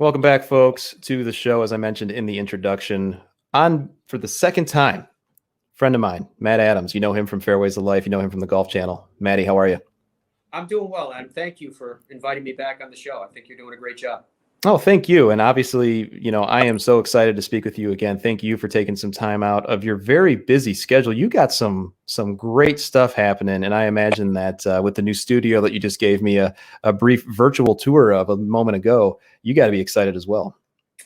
Welcome back, folks, to the show. As I mentioned in the introduction, on for the second time, friend of mine, Matt Adams. You know him from Fairways of Life. You know him from the Golf Channel. Matty, how are you? I'm doing well, Adam. Thank you for inviting me back on the show. I think you're doing a great job. Oh, thank you. And obviously, I am so excited to speak with you again. Thank you for taking some time out of your very busy schedule. You got some great stuff happening. And I imagine that with the new studio that you just gave me a brief virtual tour of a moment ago, you got to be excited as well.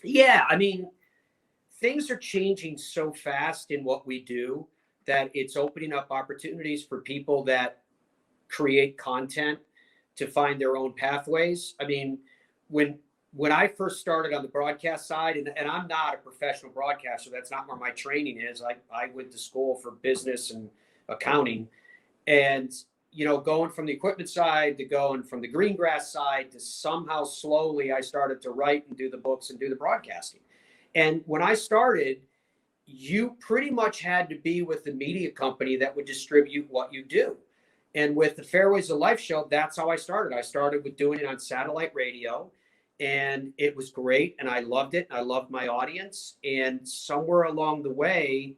Yeah. I mean, things are changing so fast in what we do that it's opening up opportunities for people that create content to find their own pathways. I mean, when I first started on the broadcast side, and I'm not a professional broadcaster, that's not where my training is. I went to school for business and accounting, and going from the equipment side to going from the green grass side to somehow slowly I started to write and do the books and do the broadcasting. And when I started, you pretty much had to be with the media company that would distribute what you do. And with the Fairways of Life show, that's how I started. I started with doing it on satellite radio. And it was great. And I loved it. I loved my audience. And somewhere along the way,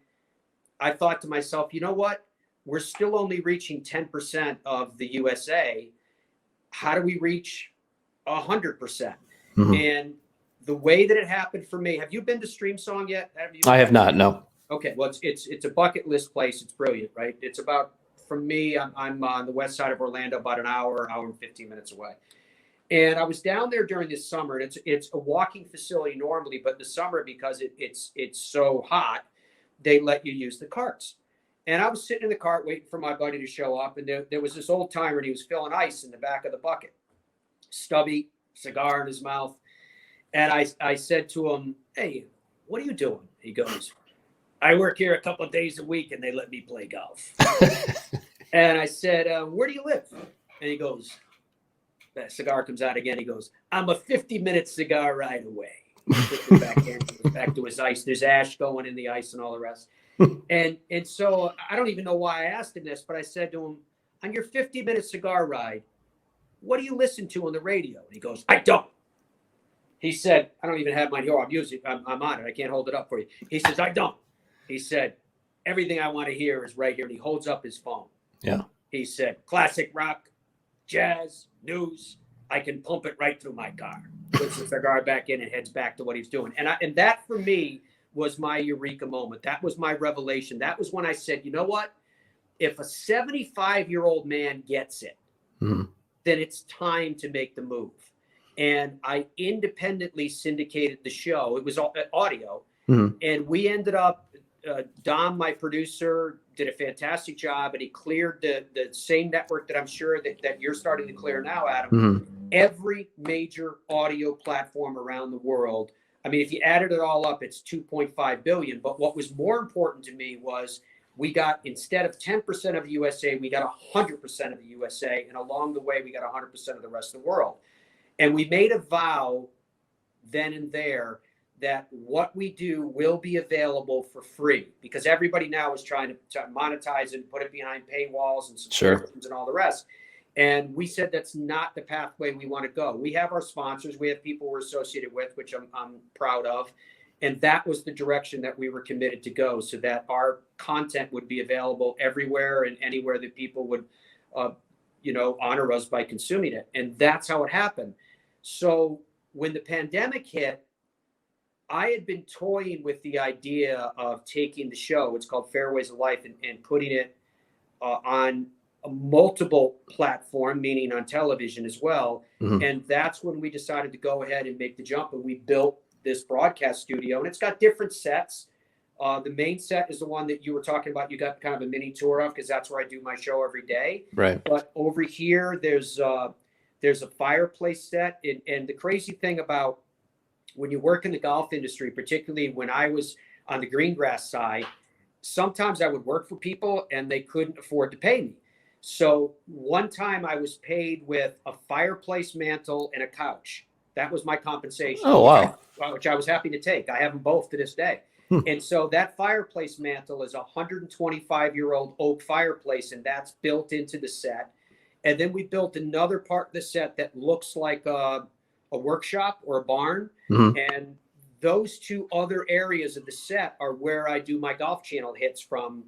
I thought to myself, you know what? We're still only reaching 10% of the USA. How do we reach 100%? Mm-hmm. And the way that it happened for me, have you been to StreamSong yet? I have not, no. Okay. Well, it's a bucket list place. It's brilliant, right? It's about, from me, I'm on the west side of Orlando, about an hour and 15 minutes away. And I was down there during this summer, and it's a walking facility normally, but the summer, because it's so hot, they let you use the carts. And I was sitting in the cart waiting for my buddy to show up, and there was this old timer, and he was filling ice in the back of the bucket, stubby, cigar in his mouth. And I said to him, "Hey, what are you doing?" He goes, "I work here a couple of days a week, and they let me play golf." And I said, "Where do you live?" And he goes, that cigar comes out again. He goes, "I'm a 50-minute cigar ride away." Back to his ice. There's ash going in the ice and all the rest. And so I don't even know why I asked him this, but I said to him, "On your 50-minute cigar ride, what do you listen to on the radio?" And he goes, "I don't." He said, "I don't even have mine here. I'm on it. I can't hold it up for you." He says, "I don't." He said, "Everything I want to hear is right here." And he holds up his phone. Yeah. He said, "Classic rock, jazz, news. I can pump it right through my car." Puts the cigar back in and heads back to what he's doing. And that for me was my eureka moment. That was my revelation. That was when I said, you know what? If a 75-year-old man gets it, then it's time to make the move. And I independently syndicated the show. It was audio. And we ended up, Dom, my producer, did a fantastic job, and he cleared the same network that I'm sure that you're starting to clear now, Adam. Every major audio platform around the world. I mean, if you added it all up, it's 2.5 billion. But what was more important to me was we got, instead of 10% of the USA, we got 100% of the USA. And along the way, we got 100% of the rest of the world. And we made a vow then and there that what we do will be available for free, because everybody now is trying to monetize and put it behind paywalls and subscriptions and all the rest. And we said that's not the pathway we want to go. We have our sponsors. We have people we're associated with, which I'm proud of. And that was the direction that we were committed to go, so that our content would be available everywhere and anywhere that people would, honor us by consuming it. And that's how it happened. So when the pandemic hit, I had been toying with the idea of taking the show, it's called Fairways of Life, and putting it on a multiple platform, meaning on television as well. And that's when we decided to go ahead and make the jump. And we built this broadcast studio, and it's got different sets. The main set is the one that you were talking about. You got kind of a mini tour of, because that's where I do my show every day. Right. But over here, there's a fireplace set. And the crazy thing about when you work in the golf industry, particularly when I was on the green grass side, sometimes I would work for people and they couldn't afford to pay me. So one time I was paid with a fireplace mantle and a couch. That was my compensation. Oh, wow. Which I was happy to take. I have them both to this day. And so that fireplace mantle is a 125-year-old oak fireplace, and that's built into the set. And then we built another part of the set that looks like a a workshop or a barn. Mhm. And those two other areas of the set are where I do my Golf Channel hits from,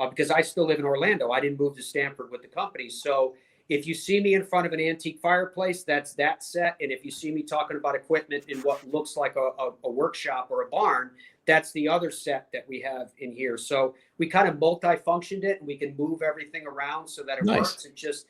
because I still live in Orlando. I didn't move to Stanford with the company. So if you see me in front of an antique fireplace, that's that set. And if you see me talking about equipment in what looks like a workshop or a barn, that's the other set that we have in here. So we kind of multi-functioned it, and we can move everything around so that it Nice. works. It just,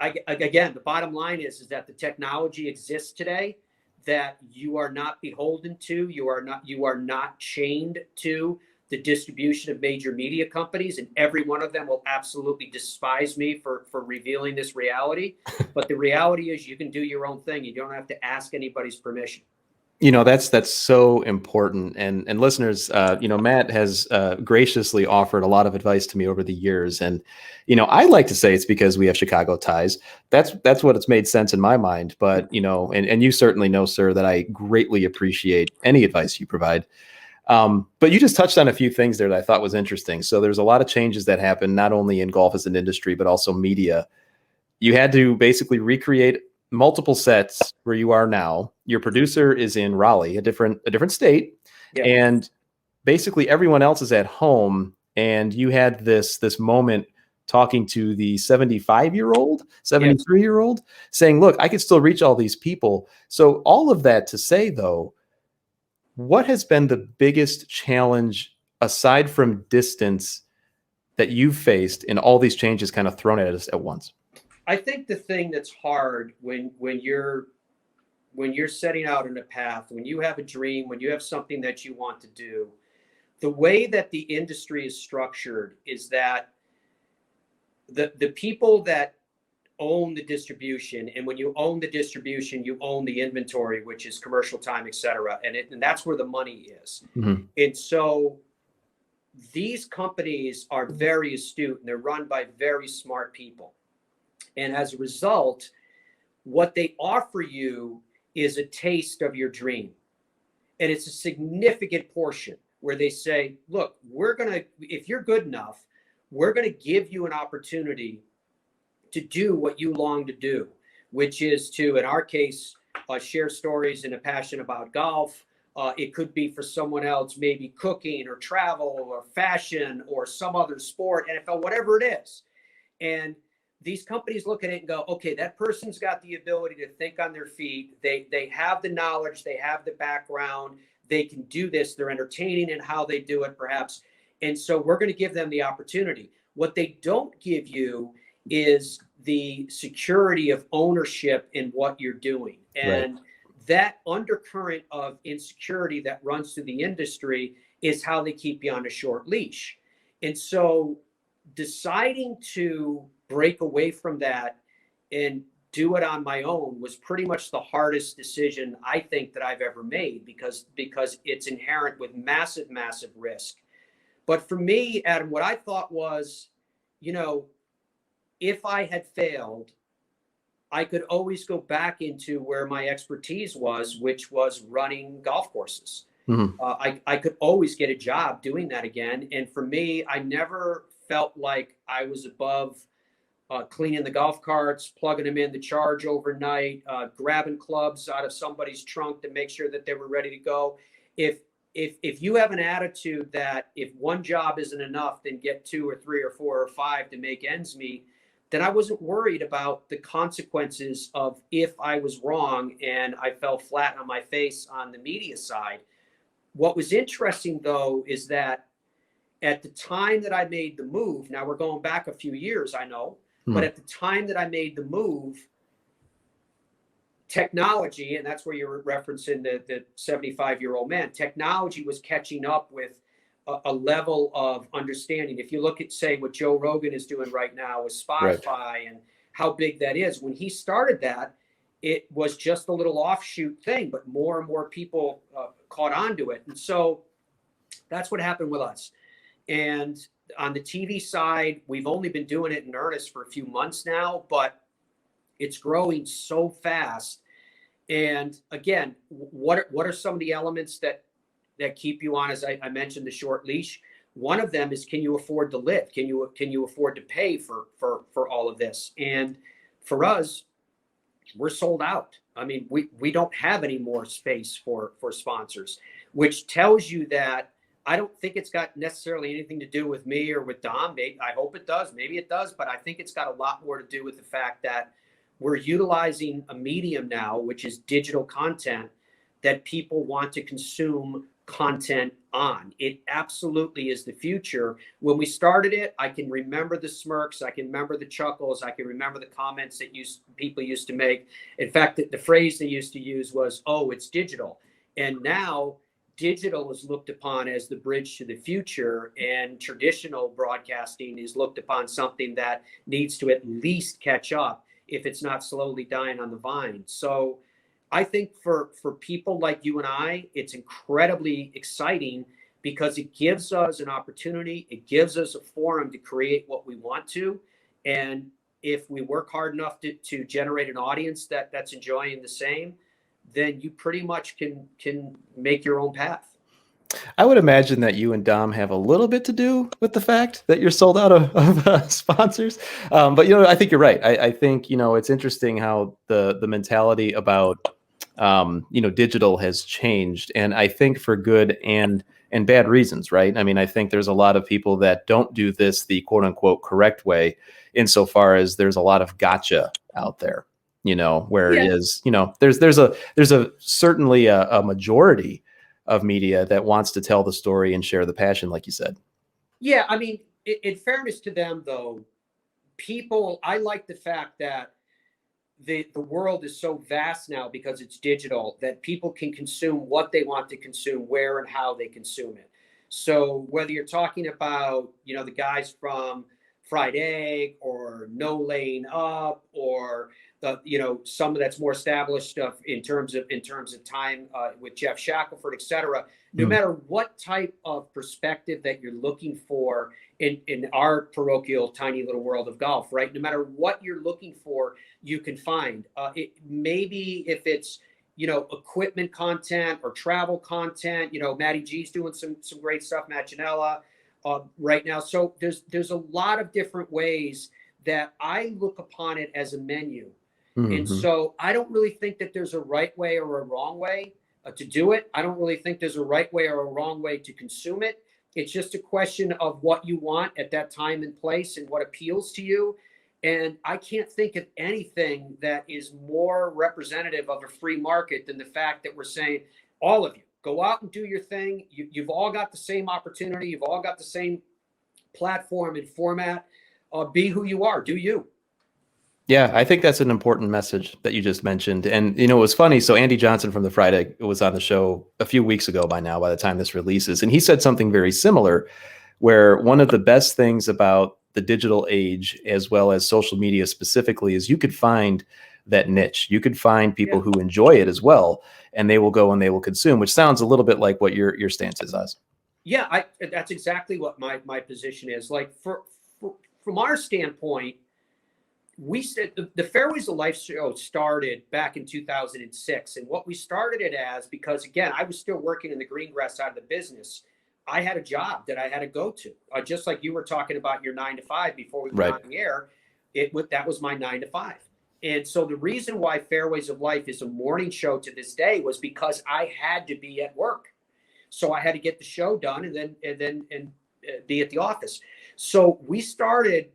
again, the bottom line is that the technology exists today that you are not beholden to. You are not chained to the distribution of major media companies, and every one of them will absolutely despise me for revealing this reality. But the reality is you can do your own thing. You don't have to ask anybody's permission. That's so important. And listeners, Matt has graciously offered a lot of advice to me over the years. And, I like to say it's because we have Chicago ties. That's what it's made sense in my mind. But, and you certainly know, sir, that I greatly appreciate any advice you provide. But you just touched on a few things there that I thought was interesting. So there's a lot of changes that happen, not only in golf as an industry, but also media. You had to basically recreate multiple sets where you are now. Your producer is in Raleigh, a different state. Yeah. And basically everyone else is at home. And you had this moment talking to the 75-year-old, 73-year-old, saying, look, I could still reach all these people. So all of that to say, though, what has been the biggest challenge aside from distance that you've faced in all these changes kind of thrown at us at once? I think the thing that's hard when you're setting out on a path, when you have a dream, when you have something that you want to do, the way that the industry is structured is that the people that own the distribution, and when you own the distribution, you own the inventory, which is commercial time, et cetera. And that's where the money is. Mm-hmm. And so these companies are very astute, and they're run by very smart people. And as a result, what they offer you is a taste of your dream. And it's a significant portion where they say, look, if you're good enough, we're going to give you an opportunity to do what you long to do, which is to, in our case, share stories and a passion about golf. It could be for someone else, maybe cooking or travel or fashion or some other sport, NFL, whatever it is. And these companies look at it and go, okay, that person's got the ability to think on their feet. They have the knowledge, they have the background, they can do this. They're entertaining in how they do it, perhaps. And so we're going to give them the opportunity. What they don't give you is the security of ownership in what you're doing. And that undercurrent of insecurity that runs through the industry is how they keep you on a short leash. And so deciding to break away from that and do it on my own was pretty much the hardest decision I think that I've ever made, because it's inherent with massive risk. But for me, Adam, what I thought was, if I had failed, I could always go back into where my expertise was, which was running golf courses. Mm-hmm. I could always get a job doing that again. And for me, I never felt like I was above cleaning the golf carts, plugging them in the charge overnight, grabbing clubs out of somebody's trunk to make sure that they were ready to go. If you have an attitude that if one job isn't enough, then get 2 or 3 or 4 or 5 to make ends meet, then I wasn't worried about the consequences of if I was wrong and I fell flat on my face on the media side. What was interesting, though, is that at the time that I made the move, now we're going back a few years, I know, but at the time that I made the move, technology, and that's where you're referencing the 75-year-old man, technology was catching up with a level of understanding. If you look at, say, what Joe Rogan is doing right now with Spotify and how big that is, when he started that, it was just a little offshoot thing, but more and more people caught on to it. And so that's what happened with us. And on the TV side, we've only been doing it in earnest for a few months now, but it's growing so fast. And again, what are some of the elements that keep you on, as I mentioned, the short leash? One of them is, can you afford to live? Can you afford to pay for all of this? And for us, we're sold out. I mean, we don't have any more space for sponsors, which tells you that I don't think it's got necessarily anything to do with me or with Dom. I hope it does. Maybe it does, but I think it's got a lot more to do with the fact that we're utilizing a medium now, which is digital content, that people want to consume content on. It absolutely is the future. When we started it, I can remember the smirks, I can remember the chuckles, I can remember the comments that people used to make. In fact, the phrase they used to use was, "Oh, it's digital." And now digital is looked upon as the bridge to the future, and traditional broadcasting is looked upon something that needs to at least catch up if it's not slowly dying on the vine. So I think for people like you and I, it's incredibly exciting because it gives us an opportunity. It gives us a forum to create what we want to. And if we work hard enough to generate an audience that's enjoying the same, then you pretty much can make your own path. I would imagine that you and Dom have a little bit to do with the fact that you're sold out of sponsors. But, I think you're right. I think, it's interesting how the mentality about, digital has changed. And I think for good and bad reasons, right? I mean, I think there's a lot of people that don't do this the quote unquote correct way, insofar as there's a lot of gotcha out there, whereas, there's a certainly a majority of media that wants to tell the story and share the passion, like you said. Yeah, I mean, in fairness to them, though, I like the fact that the world is so vast now because it's digital that people can consume what they want to consume, where and how they consume it. So whether you're talking about, the guys from Fried Egg or No Lane Up, or some that's more established stuff in terms of time with Jeff Shackelford, et cetera. No matter what type of perspective that you're looking for in our parochial tiny little world of golf, right? No matter what you're looking for, you can find it. Maybe if it's equipment content or travel content, Matty G's doing some great stuff, Matt Janella right now. So there's a lot of different ways that I look upon it as a menu. And so I don't really think that there's a right way or a wrong way to do it. I don't really think there's a right way or a wrong way to consume it. It's just a question of what you want at that time and place and what appeals to you. And I can't think of anything that is more representative of a free market than the fact that we're saying, all of you, go out and do your thing. You've all got the same opportunity. You've all got the same platform and format. Be who you are. Do you. Yeah, I think that's an important message that you just mentioned. And, it was funny. So Andy Johnson from the Fried Egg was on the show a few weeks ago by the time this releases. And he said something very similar, where one of the best things about the digital age, as well as social media specifically, is you could find that niche. You could find people who enjoy it as well, and they will go and they will consume, which sounds a little bit like what your stance is, Oz. Yeah, that's exactly what my position is. Like from our standpoint, we said the Fairways of Life show started back in 2006. And what we started it as, because again, I was still working in the green grass side of the business. I had a job that I had to go to, just like you were talking about your 9 to 5 before we went on the air. That was my 9 to 5. And so the reason why Fairways of Life is a morning show to this day was because I had to be at work. So I had to get the show done and then be at the office. So we started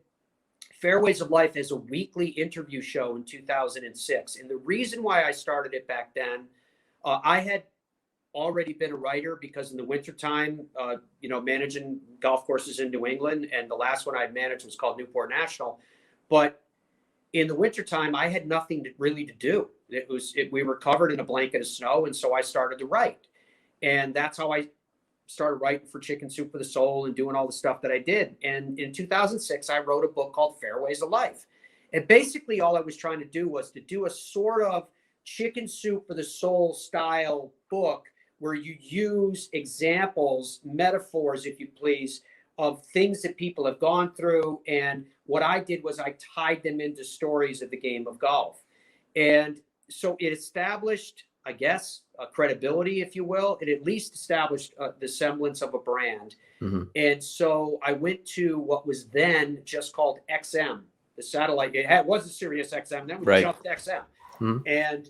Fairways of Life as a weekly interview show in 2006. And the reason why I started it back then, I had already been a writer because in the wintertime, managing golf courses in New England, and the last one I managed was called Newport National. But in the wintertime, I had nothing really to do. We were covered in a blanket of snow. And so I started to write. And that's how I started writing for Chicken Soup for the Soul and doing all the stuff that I did. And in 2006, I wrote a book called Fairways of Life. And basically all I was trying to do was to do a sort of Chicken Soup for the Soul style book where you use examples, metaphors, if you please, of things that people have gone through. And what I did was I tied them into stories of the game of golf. And so it established, I guess, a credibility, if you will. It at least established the semblance of a brand. And so I went to what was then just called XM, the satellite. It was a Sirius XM, then we jumped to XM. Mhm. And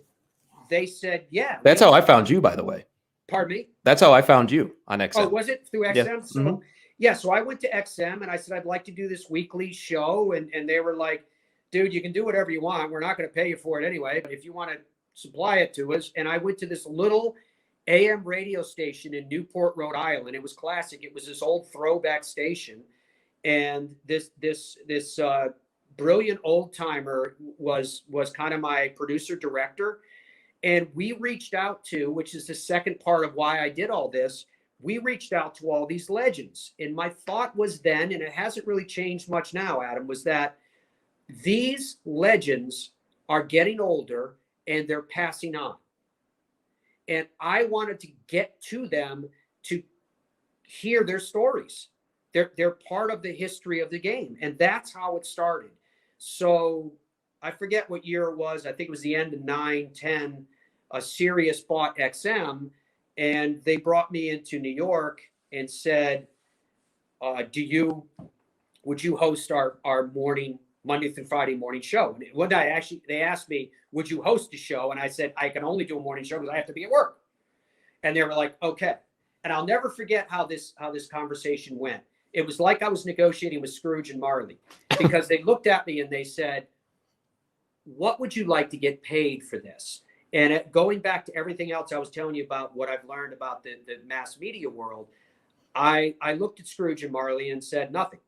they said, yeah. That's how I found you, by the way. Pardon me? That's how I found you on XM. Oh, was it through Yeah. XM? So, yeah, so I went to XM and I said, I'd like to do this weekly show. And they were like, dude, you can do whatever you want. We're not going to pay you for it anyway. But if you want to supply it to us. And I went to this little AM radio station in Newport, Rhode Island. It was classic. It was this old throwback station. And this brilliant old timer was kind of my producer director. And we reached out to, which is the second part of why I did all this, we reached out to all these legends. And my thought was then, and it hasn't really changed much now, Adam, was that these legends are getting older and they're passing on. And I wanted to get to them to hear their stories. They're part of the history of the game. And that's how it started. So I forget what year it was. I think it was the end of 9-10. SIRIUS bought XM, and they brought me into New York and said, would you host our morning, Monday through Friday morning show? And one day, they asked me, would you host a show? And I said, I can only do a morning show because I have to be at work. And they were like, okay. And I'll never forget how this conversation went. It was like I was negotiating with Scrooge and Marley, because they looked at me and they said, what would you like to get paid for this? And going back to everything else I was telling you about what I've learned about the mass media world, I looked at Scrooge and Marley and said nothing.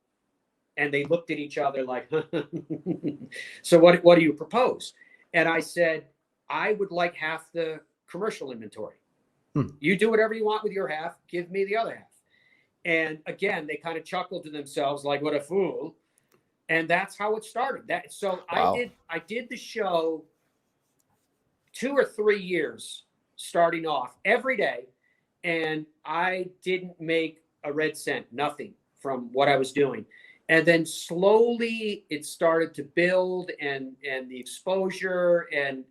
And they looked at each other like, so what do you propose? And I said, I would like half the commercial inventory. You do whatever you want with your half, give me the other half. And again, they kind of chuckled to themselves like, what a fool. And that's how it started. Wow. I did the show 2 or 3 years starting off every day. And I didn't make a red cent, nothing from what I was doing. And then slowly it started to build and the exposure and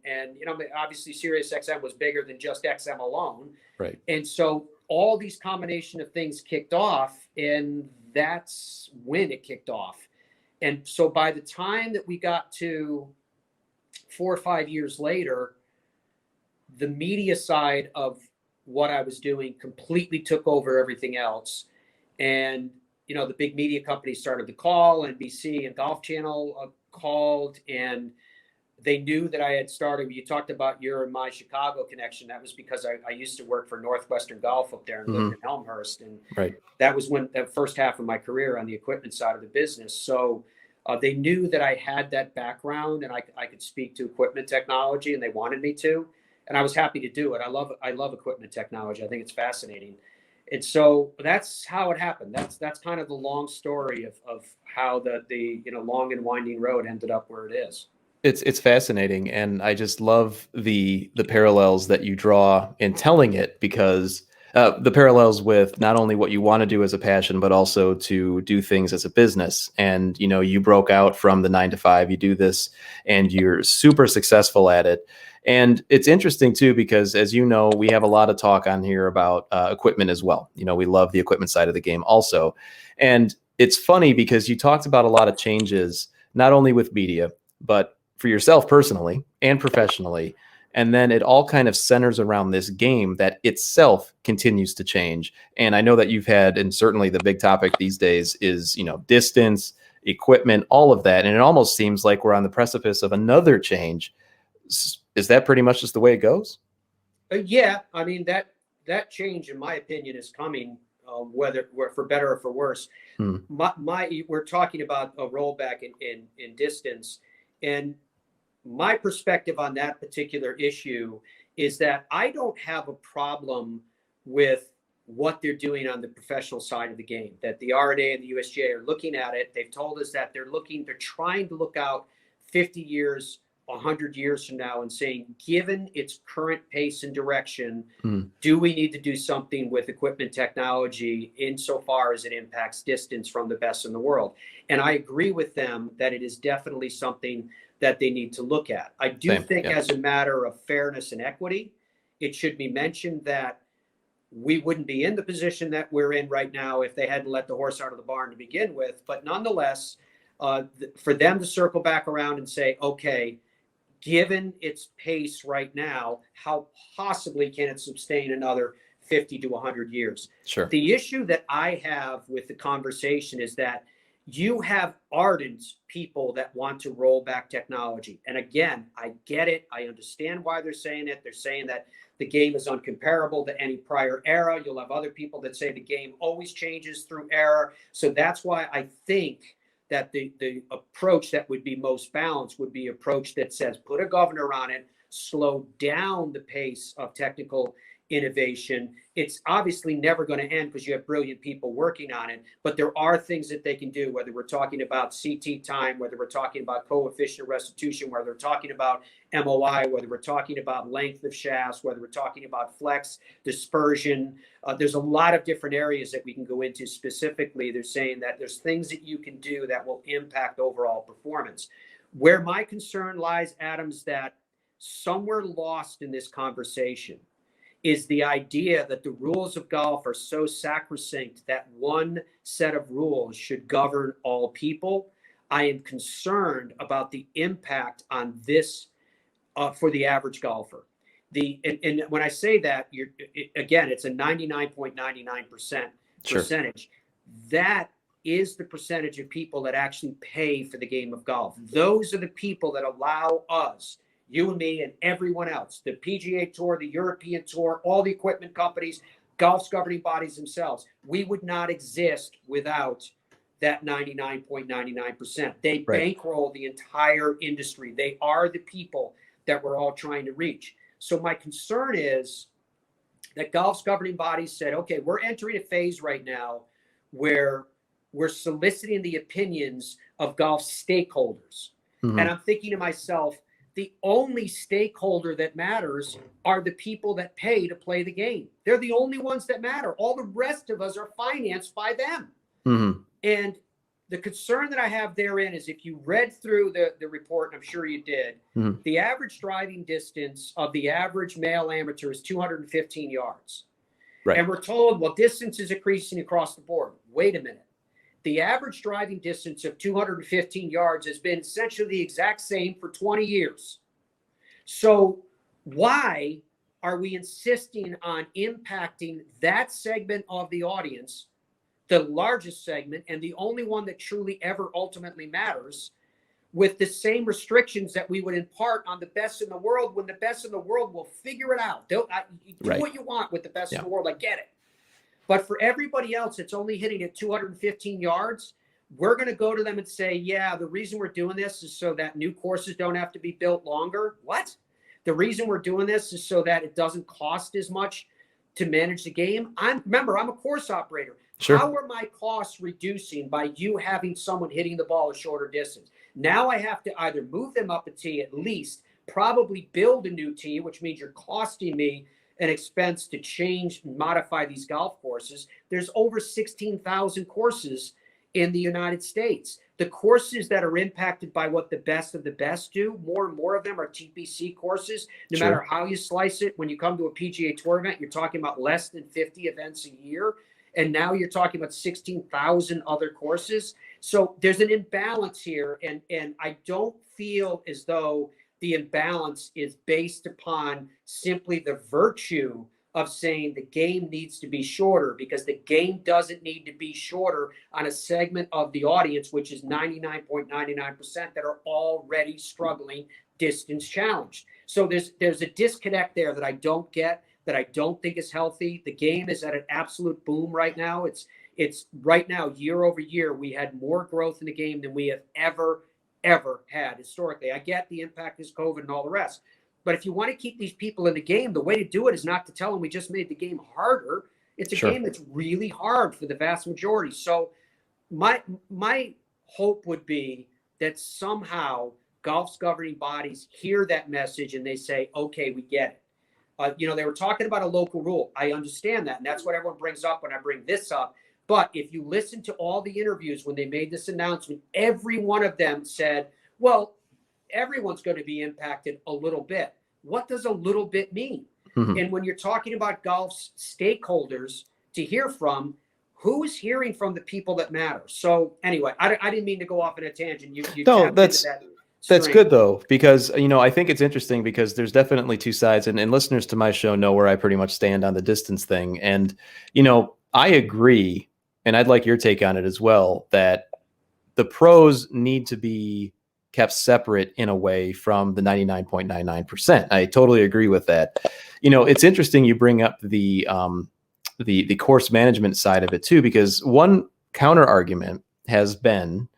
obviously Sirius XM was bigger than just XM alone. Right. And so all these combination of things kicked off, and that's when it kicked off. And so by the time that we got to 4 or 5 years later, the media side of what I was doing completely took over everything else. And, the big media companies started to call, NBC and Golf Channel called, and they knew that I had started. You talked about your and my Chicago connection. That was because I used to work for Northwestern Golf up there and lived in Elmhurst. And that was when the first half of my career on the equipment side of the business. So they knew that I had that background and I could speak to equipment technology, and they wanted me to. And I was happy to do it. I love equipment technology. I think it's fascinating. And so that's how it happened. That's kind of the long story of how the long and winding road ended up where it is. It's fascinating, and I just love the parallels that you draw in telling it, because the parallels with not only what you want to do as a passion, but also to do things as a business. And you broke out from the 9 to 5. You do this, and you're super successful at it. And it's interesting too, because as you know, we have a lot of talk on here about equipment as well. We love the equipment side of the game also. And it's funny because you talked about a lot of changes, not only with media, but for yourself personally and professionally. And then it all kind of centers around this game that itself continues to change. And I know that you've had, and certainly the big topic these days is, distance, equipment, all of that. And it almost seems like we're on the precipice of another change. Is that pretty much just the way it goes? Yeah. I mean, that change, in my opinion, is coming, whether for better or for worse. We're talking about a rollback in distance. And my perspective on that particular issue is that I don't have a problem with what they're doing on the professional side of the game, that the R&A and the USGA are looking at it. They've told us that they're trying to look out 50 years, 100 years from now and saying, given its current pace and direction, do we need to do something with equipment technology insofar as it impacts distance from the best in the world? And I agree with them that it is definitely something that they need to look at. I do think as a matter of fairness and equity, it should be mentioned that we wouldn't be in the position that we're in right now if they hadn't let the horse out of the barn to begin with. But nonetheless, for them to circle back around and say, okay, given its pace right now, how possibly can it sustain another 50 to 100 years? Sure. The issue that I have with the conversation is that you have ardent people that want to roll back technology. And again, I get it. I understand why they're saying it. They're saying that the game is uncomparable to any prior era. You'll have other people that say the game always changes through era. So that's why I think that the approach that would be most balanced would be approach that says put a governor on it, slow down the pace of technical innovation. It's obviously never going to end because you have brilliant people working on it, but there are things that they can do, whether we're talking about CT time, whether we're talking about coefficient restitution, whether we're talking about MOI, whether we're talking about length of shafts, whether we're talking about flex, dispersion. There's a lot of different areas that we can go into specifically. They're saying that there's things that you can do that will impact overall performance. Where my concern lies, Adam, is that somewhere lost in this conversation is the idea that the rules of golf are so sacrosanct that one set of rules should govern all people. I am concerned about the impact on this for the average golfer. And when I say that, again, it's a 99.99% percentage. That is the percentage of people that actually pay for the game of golf. Those are the people that allow us, you and me and everyone else, the PGA Tour, the European Tour, all the equipment companies, golf's governing bodies themselves. We would not exist without that 99.99%. They bankroll the entire industry. They are the people that we're all trying to reach. So my concern is that golf's governing bodies said, okay, we're entering a phase right now where we're soliciting the opinions of golf stakeholders. Mm-hmm. And I'm thinking to myself, the only stakeholder that matters are the people that pay to play the game. They're the only ones that matter. All the rest of us are financed by them. Mm-hmm. And the concern that I have therein is if you read through the report, and I'm sure you did, mm-hmm. the average driving distance of the average male amateur is 215 yards. Right. And we're told, well, distance is increasing across the board. Wait a minute. The average driving distance of 215 yards has been essentially the exact same for 20 years. So why are we insisting on impacting that segment of the audience, the largest segment, and the only one that truly ever ultimately matters, with the same restrictions that we would impart on the best in the world, when the best in the world will figure it out? Do what you want with the best in the world. I get it. But for everybody else, it's only hitting at 215 yards. We're going to go to them and say, yeah, the reason we're doing this is so that new courses don't have to be built longer. What? The reason we're doing this is so that it doesn't cost as much to manage the game. Remember, I'm a course operator. Sure. How are my costs reducing by you having someone hitting the ball a shorter distance? Now I have to either move them up a tee at least, probably build a new tee, which means you're costing me an expense to change and modify these golf courses. There's over 16,000 courses in the United States. The courses that are impacted by what the best of the best do, more and more of them are TPC courses. No matter how you slice it, when you come to a PGA Tour event, you're talking about less than 50 events a year. And now you're talking about 16,000 other courses. So there's an imbalance here. And I don't feel as though the imbalance is based upon simply the virtue of saying the game needs to be shorter, because the game doesn't need to be shorter on a segment of the audience, which is 99.99% that are already struggling, distance challenged. So there's a disconnect there that I don't get, that I don't think is healthy. The game is at an absolute boom right now. It's right now, year over year, we had more growth in the game than we have ever had historically. I get the impact is COVID and all the rest. But if you want to keep these people in the game, the way to do it is not to tell them we just made the game harder. It's a game that's really hard for the vast majority. So my hope would be that somehow golf's governing bodies hear that message and they say, okay, we get it. They were talking about a local rule. I understand that. And that's what everyone brings up when I bring this up. But if you listen to all the interviews when they made this announcement, every one of them said, well, everyone's going to be impacted a little bit. What does a little bit mean? Mm-hmm. And when you're talking about golf's stakeholders to hear from, who's hearing from the people that matter? So anyway, I didn't mean to go off on a tangent. You no, that's that That's string. good though, because, I think it's interesting because there's definitely two sides, and listeners to my show know where I pretty much stand on the distance thing. And, I agree, and I'd like your take on it as well, that the pros need to be kept separate in a way from the 99.99%. I totally agree with that. It's interesting you bring up the course management side of it too, because one counter argument has been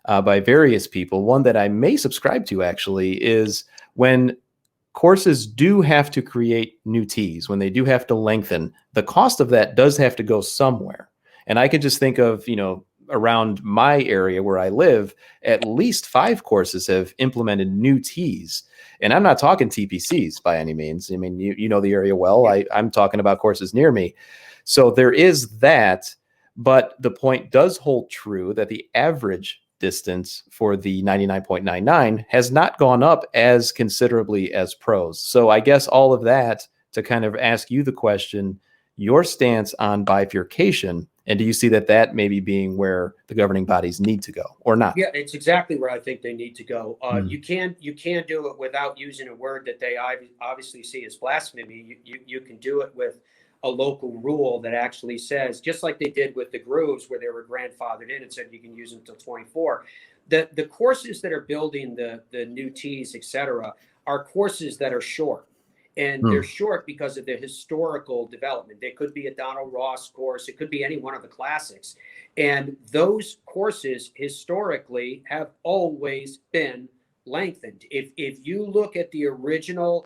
by various people, one that I may subscribe to actually, is when courses do have to create new tees, when they do have to lengthen, the cost of that does have to go somewhere. And I can just think of, around my area where I live, at least 5 courses have implemented new tees. And I'm not talking TPCs by any means. I mean, you know the area well. I'm talking about courses near me. So there is that, but the point does hold true that the average distance for the 99.99 has not gone up as considerably as pros. So I guess all of that to kind of ask you the question, your stance on bifurcation, and do you see that maybe being where the governing bodies need to go or not? Yeah, it's exactly where I think they need to go. You can't do it without using a word that they obviously see as blasphemy. You can do it with a local rule that actually says, just like they did with the grooves where they were grandfathered in and said you can use them until 24. The courses that are building the new tees, et cetera, are courses that are short. And they're short because of their historical development. They could be a Donald Ross course. It could be any one of the classics. And those courses historically have always been lengthened. If you look at the original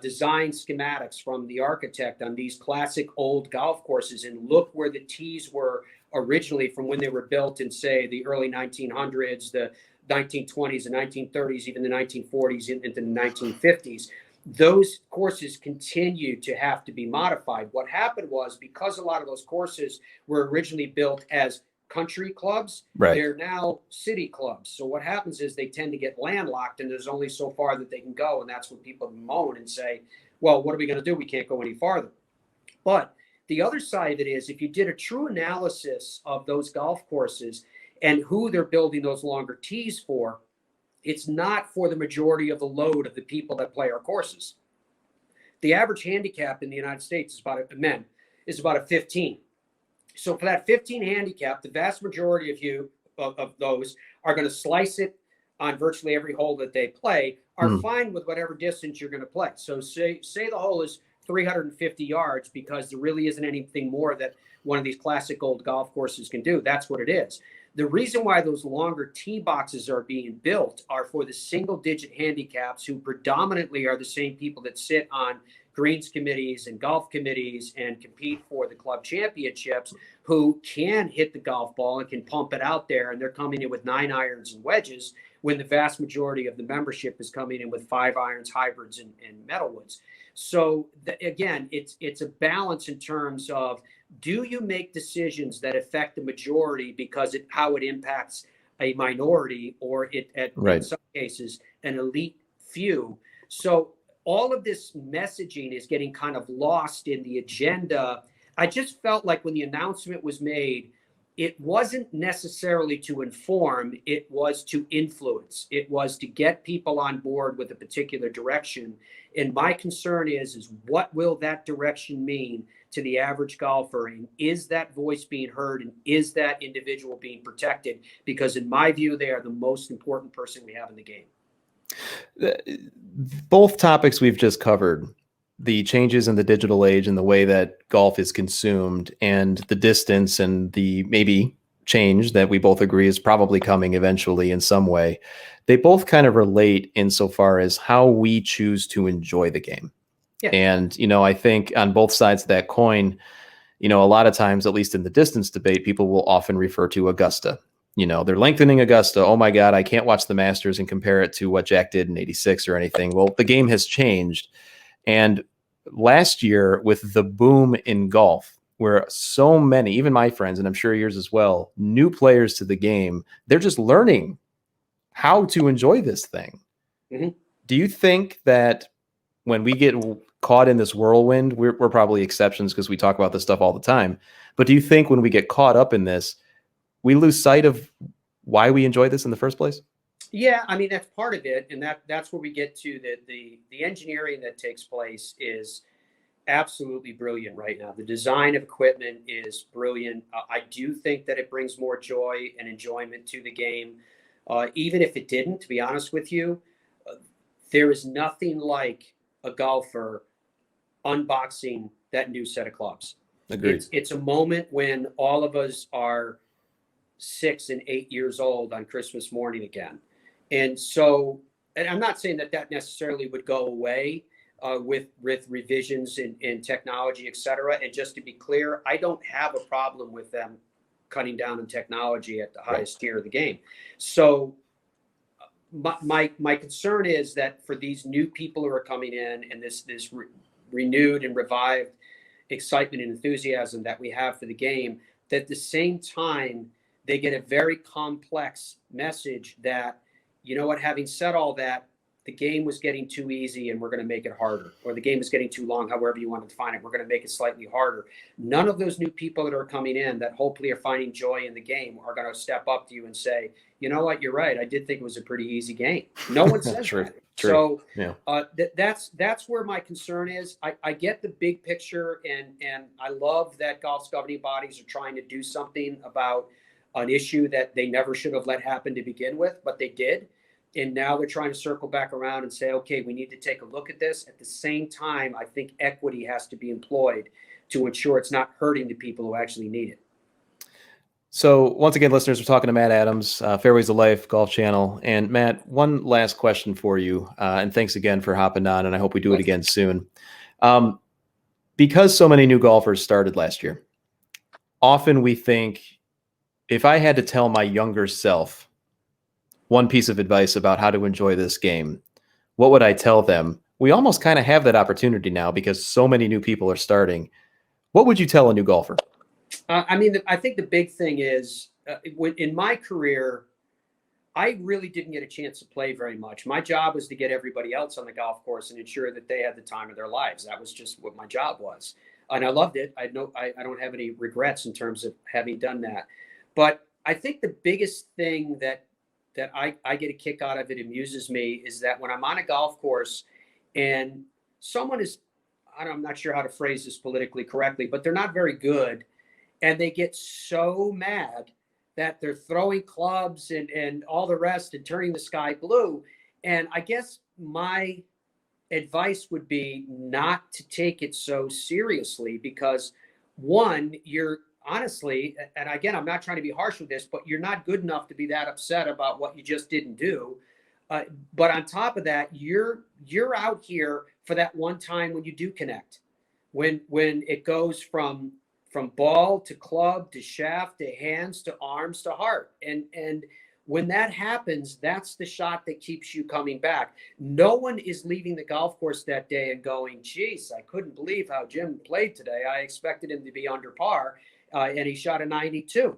design schematics from the architect on these classic old golf courses and look where the tees were originally from when they were built in, say, the early 1900s, the 1920s, the 1930s, even the 1940s into the 1950s, those courses continue to have to be modified. What happened was, because a lot of those courses were originally built as country clubs, right, they're now city clubs. So what happens is they tend to get landlocked and there's only so far that they can go. And that's when people moan and say, well, what are we going to do? We can't go any farther. But the other side of it is, if you did a true analysis of those golf courses and who they're building those longer tees for, it's not for the majority of the load of the people that play our courses. The average handicap in the United States is about a 15. So for that 15 handicap, the vast majority of those are going to slice it on virtually every hole that they play, are fine with whatever distance you're going to play. So say the hole is 350 yards because there really isn't anything more that one of these classic old golf courses can do. That's what it is. The reason why those longer tee boxes are being built are for the single digit handicaps, who predominantly are the same people that sit on greens committees and golf committees and compete for the club championships, who can hit the golf ball and can pump it out there. And they're coming in with 9 irons and wedges, when the vast majority of the membership is coming in with 5 irons, hybrids, and metalwoods. So again, it's a balance in terms of, do you make decisions that affect the majority because how it impacts a minority, or in some cases an elite few? So all of this messaging is getting kind of lost in the agenda. I just felt like when the announcement was made, it wasn't necessarily to inform, it was to influence. It was to get people on board with a particular direction. And my concern is what will that direction mean to the average golfer? And is that voice being heard? And is that individual being protected? Because in my view, they are the most important person we have in the game. Both topics we've just covered, the changes in the digital age and the way that golf is consumed, and the distance and the maybe change that we both agree is probably coming eventually in some way, they both kind of relate insofar as how we choose to enjoy the game. Yeah. And, I think on both sides of that coin, a lot of times, at least in the distance debate, people will often refer to Augusta. They're lengthening Augusta. Oh my God, I can't watch the Masters and compare it to what Jack did in '86 or anything. Well, the game has changed. And last year, with the boom in golf, where so many, even my friends, and I'm sure yours as well, new players to the game, they're just learning how to enjoy this thing. Mm-hmm. Do you think that when we get caught in this whirlwind, we're probably exceptions because we talk about this stuff all the time, but do you think when we get caught up in this, we lose sight of why we enjoy this in the first place? Yeah, I mean that's part of it, and that's where we get to the engineering that takes place is absolutely brilliant right now. The design of equipment is brilliant. I do think that it brings more joy and enjoyment to the game. Even if it didn't, to be honest with you, uh, there is nothing like a golfer unboxing that new set of clubs. Agreed. It's a moment when all of us are 6 and 8 years old on Christmas morning again. And so, and I'm not saying that that necessarily would go away with revisions in technology, et cetera. And just to be clear, I don't have a problem with them cutting down on technology at the highest tier of the game. So my concern is that for these new people who are coming in and this renewed and revived excitement and enthusiasm that we have for the game, that at the same time they get a very complex message that, you know what, having said all that, the game was getting too easy and we're going to make it harder, or the game is getting too long, however you want to define it, we're going to make it slightly harder. None of those new people that are coming in that hopefully are finding joy in the game are going to step up to you and say, you know what, you're right, I did think it was a pretty easy game. No one says True. that. True. So Yeah. that's where my concern is. I get the big picture, and I love that golf's governing bodies are trying to do something about an issue that they never should have let happen to begin with, but they did. And now they're trying to circle back around and say, okay, we need to take a look at this. At the same time, I think equity has to be employed to ensure it's not hurting the people who actually need it. So once again, listeners, we're talking to Matt Adams, Fairways of Life Golf Channel. And Matt, one last question for you. And thanks again for hopping on. And I hope we do it again soon. Because so many new golfers started last year, often we think, if I had to tell my younger self one piece of advice about how to enjoy this game, what would I tell them? We almost kind of have that opportunity now because so many new people are starting. What would you tell a new golfer? I think the big thing is in my career, I really didn't get a chance to play very much. My job was to get everybody else on the golf course and ensure that they had the time of their lives. That was just what my job was. And I loved it. I don't have any regrets in terms of having done that. But I think the biggest thing that I get a kick out of, it amuses me, is that when I'm on a golf course and someone is, I'm not sure how to phrase this politically correctly, but they're not very good, and they get so mad that they're throwing clubs and all the rest and turning the sky blue. And I guess my advice would be not to take it so seriously, because one, you're honestly, and again, I'm not trying to be harsh with this, but you're not good enough to be that upset about what you just didn't do. But on top of that, you're out here for that one time when you do connect, when it goes from ball to club to shaft to hands to arms to heart, and when that happens, that's the shot that keeps you coming back. No one is leaving the golf course that day and going, geez, I couldn't believe how Jim played today. I expected him to be under par, and he shot a 92.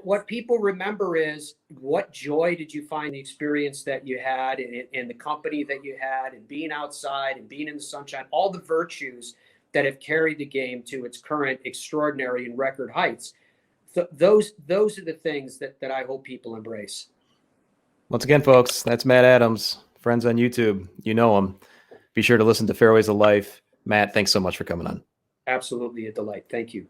What people remember is, what joy did you find the experience that you had, and the company that you had, and being outside and being in the sunshine, all the virtues that have carried the game to its current extraordinary and record heights. Those are the things that I hope people embrace. Once again, folks, that's Matt Adams. Friends on YouTube, you know him. Be sure to listen to Fairways of Life. Matt, thanks so much for coming on. Absolutely a delight. Thank you.